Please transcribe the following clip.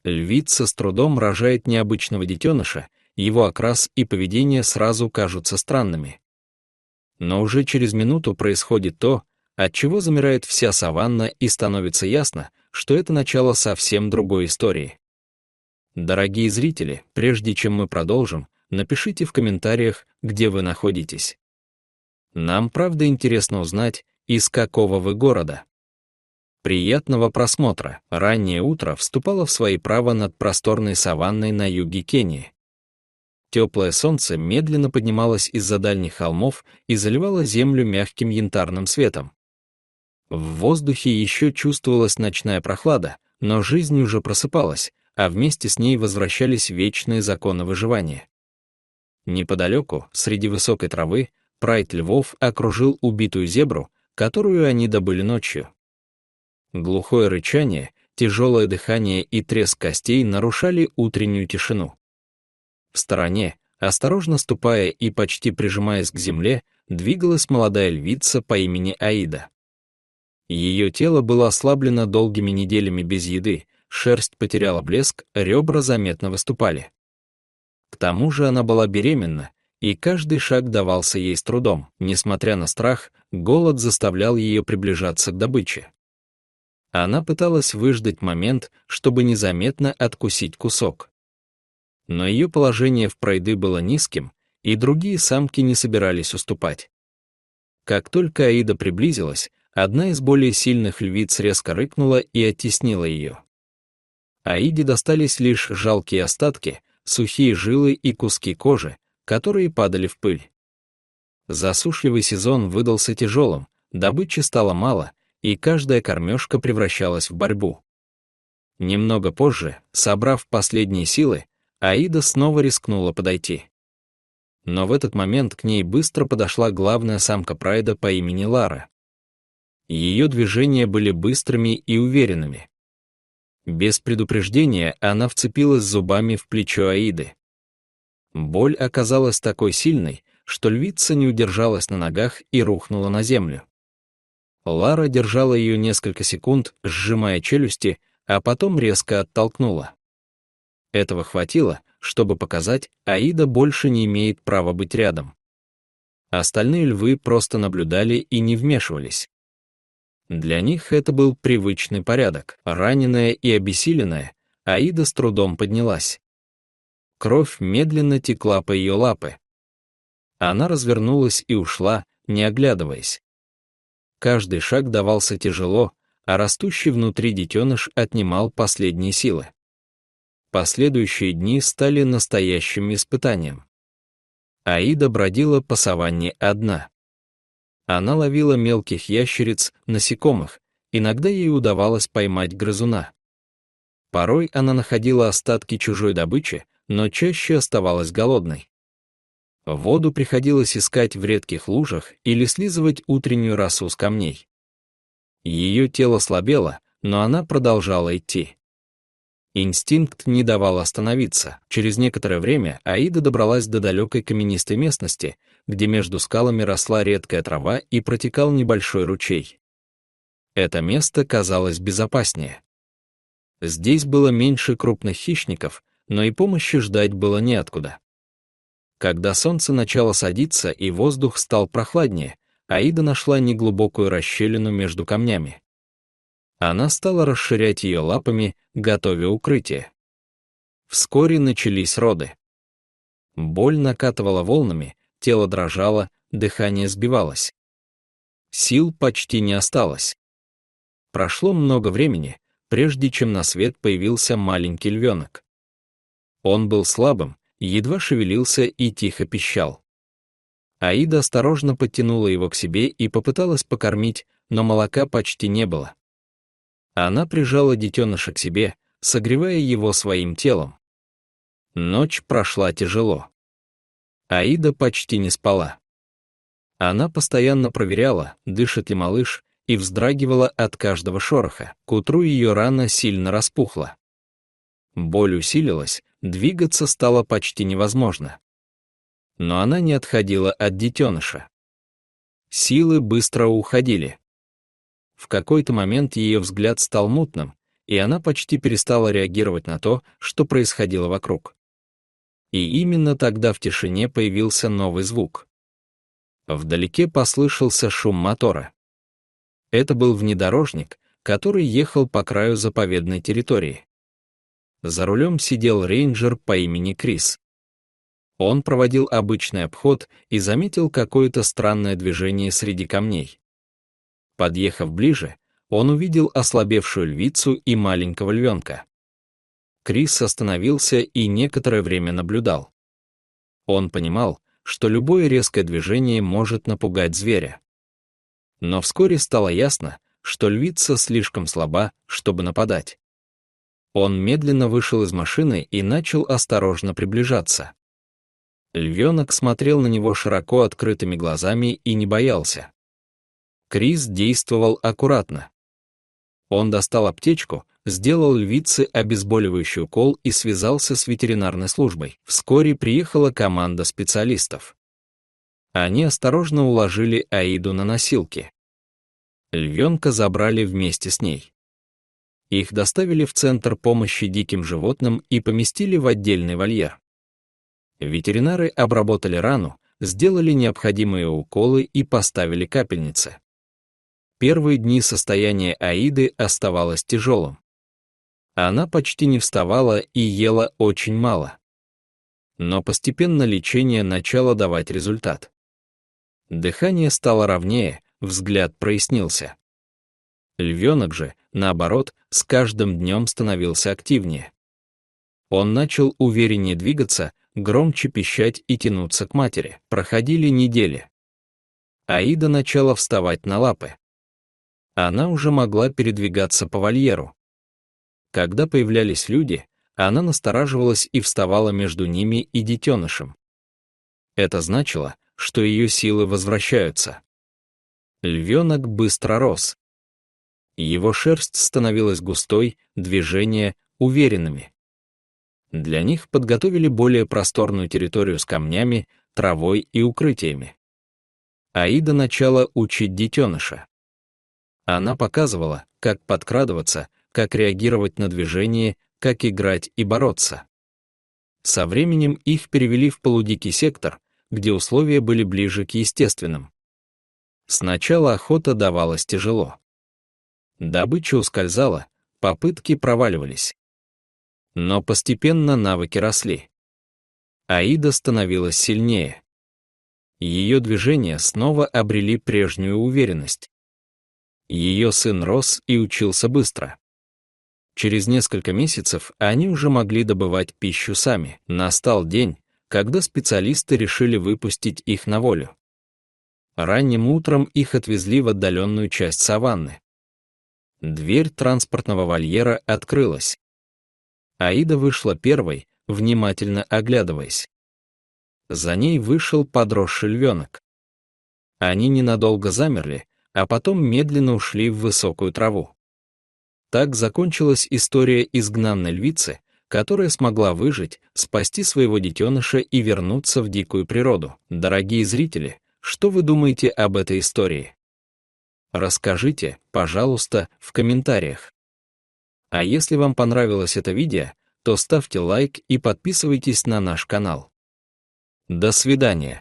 Львица с трудом рожает необычного детеныша, его окрас и поведение сразу кажутся странными. Но уже через минуту происходит то, от чего замирает вся саванна, и становится ясно, что это начало совсем другой истории. Дорогие зрители, прежде чем мы продолжим, напишите в комментариях, где вы находитесь. Нам правда интересно узнать, из какого вы города. Приятного просмотра. Раннее утро вступало в свои права над просторной саванной на юге Кении. Теплое солнце медленно поднималось из-за дальних холмов и заливало землю мягким янтарным светом. В воздухе еще чувствовалась ночная прохлада, но жизнь уже просыпалась, а вместе с ней возвращались вечные законы выживания. Неподалеку, среди высокой травы, прайд львов окружил убитую зебру, которую они добыли ночью. Глухое рычание, тяжелое дыхание и треск костей нарушали утреннюю тишину. В стороне, осторожно ступая и почти прижимаясь к земле, двигалась молодая львица по имени Аида. Ее тело было ослаблено долгими неделями без еды, шерсть потеряла блеск, ребра заметно выступали. К тому же она была беременна, и каждый шаг давался ей с трудом. Несмотря на страх, голод заставлял ее приближаться к добыче. Она пыталась выждать момент, чтобы незаметно откусить кусок. Но ее положение в прайде было низким, и другие самки не собирались уступать. Как только Аида приблизилась, одна из более сильных львиц резко рыкнула и оттеснила ее. Аиде достались лишь жалкие остатки, сухие жилы и куски кожи, которые падали в пыль. Засушливый сезон выдался тяжелым, добычи стало мало, и каждая кормежка превращалась в борьбу. Немного позже, собрав последние силы, Аида снова рискнула подойти. Но в этот момент к ней быстро подошла главная самка прайда по имени Лара. Ее движения были быстрыми и уверенными. Без предупреждения она вцепилась зубами в плечо Аиды. Боль оказалась такой сильной, что львица не удержалась на ногах и рухнула на землю. Лара держала ее несколько секунд, сжимая челюсти, а потом резко оттолкнула. Этого хватило, чтобы показать, Аида больше не имеет права быть рядом. Остальные львы просто наблюдали и не вмешивались. Для них это был привычный порядок. Раненая и обессиленная, Аида с трудом поднялась. Кровь медленно текла по ее лапы. Она развернулась и ушла, не оглядываясь. Каждый шаг давался тяжело, а растущий внутри детеныш отнимал последние силы. Последующие дни стали настоящим испытанием. Аида бродила по саванне одна. Она ловила мелких ящериц, насекомых, иногда ей удавалось поймать грызуна. Порой она находила остатки чужой добычи, но чаще оставалась голодной. Воду приходилось искать в редких лужах или слизывать утреннюю росу с камней. Ее тело слабело, но она продолжала идти. Инстинкт не давал остановиться. Через некоторое время Аида добралась до далекой каменистой местности, где между скалами росла редкая трава и протекал небольшой ручей. Это место казалось безопаснее. Здесь было меньше крупных хищников, но и помощи ждать было неоткуда. Когда солнце начало садиться и воздух стал прохладнее, Аида нашла неглубокую расщелину между камнями. Она стала расширять ее лапами, готовя укрытие. Вскоре начались роды. Боль накатывала волнами, тело дрожало, дыхание сбивалось. Сил почти не осталось. Прошло много времени, прежде чем на свет появился маленький львенок. Он был слабым, едва шевелился и тихо пищал. Аида осторожно подтянула его к себе и попыталась покормить, но молока почти не было. Она прижала детеныша к себе, согревая его своим телом. Ночь прошла тяжело. Аида почти не спала. Она постоянно проверяла, дышит ли малыш, и вздрагивала от каждого шороха. К утру ее рана сильно распухла. Боль усилилась, двигаться стало почти невозможно. Но она не отходила от детеныша. Силы быстро уходили. В какой-то момент ее взгляд стал мутным, и она почти перестала реагировать на то, что происходило вокруг. И именно тогда в тишине появился новый звук. Вдалеке послышался шум мотора. Это был внедорожник, который ехал по краю заповедной территории. За рулем сидел рейнджер по имени Крис. Он проводил обычный обход и заметил какое-то странное движение среди камней. Подъехав ближе, он увидел ослабевшую львицу и маленького львенка. Крис остановился и некоторое время наблюдал. Он понимал, что любое резкое движение может напугать зверя. Но вскоре стало ясно, что львица слишком слаба, чтобы нападать. Он медленно вышел из машины и начал осторожно приближаться. Львенок смотрел на него широко открытыми глазами и не боялся. Крис действовал аккуратно. Он достал аптечку, сделал львице обезболивающий укол и связался с ветеринарной службой. Вскоре приехала команда специалистов. Они осторожно уложили Аиду на носилки. Львенка забрали вместе с ней. Их доставили в Центр помощи диким животным и поместили в отдельный вольер. Ветеринары обработали рану, сделали необходимые уколы и поставили капельницы. Первые дни состояние Аиды оставалось тяжелым. Она почти не вставала и ела очень мало. Но постепенно лечение начало давать результат. Дыхание стало ровнее, взгляд прояснился. Львенок же, наоборот, с каждым днем становился активнее. Он начал увереннее двигаться, громче пищать и тянуться к матери. Проходили недели. Аида начала вставать на лапы. Она уже могла передвигаться по вольеру. Когда появлялись люди, она настораживалась и вставала между ними и детенышем. Это значило, что ее силы возвращаются. Львенок быстро рос. Его шерсть становилась густой, движения — уверенными. Для них подготовили более просторную территорию с камнями, травой и укрытиями. Аида начала учить детеныша. Она показывала, как подкрадываться, как реагировать на движение, как играть и бороться. Со временем их перевели в полудикий сектор, где условия были ближе к естественным. Сначала охота давалась тяжело. Добыча ускользала, попытки проваливались. Но постепенно навыки росли. Аида становилась сильнее. Ее движения снова обрели прежнюю уверенность. Ее сын рос и учился быстро. Через несколько месяцев они уже могли добывать пищу сами. Настал день, когда специалисты решили выпустить их на волю. Ранним утром их отвезли в отдаленную часть саванны. Дверь транспортного вольера открылась. Аида вышла первой, внимательно оглядываясь. За ней вышел подросший львенок. Они ненадолго замерли, а потом медленно ушли в высокую траву. Так закончилась история изгнанной львицы, которая смогла выжить, спасти своего детеныша и вернуться в дикую природу. Дорогие зрители, что вы думаете об этой истории? Расскажите, пожалуйста, в комментариях. А если вам понравилось это видео, то ставьте лайк и подписывайтесь на наш канал. До свидания.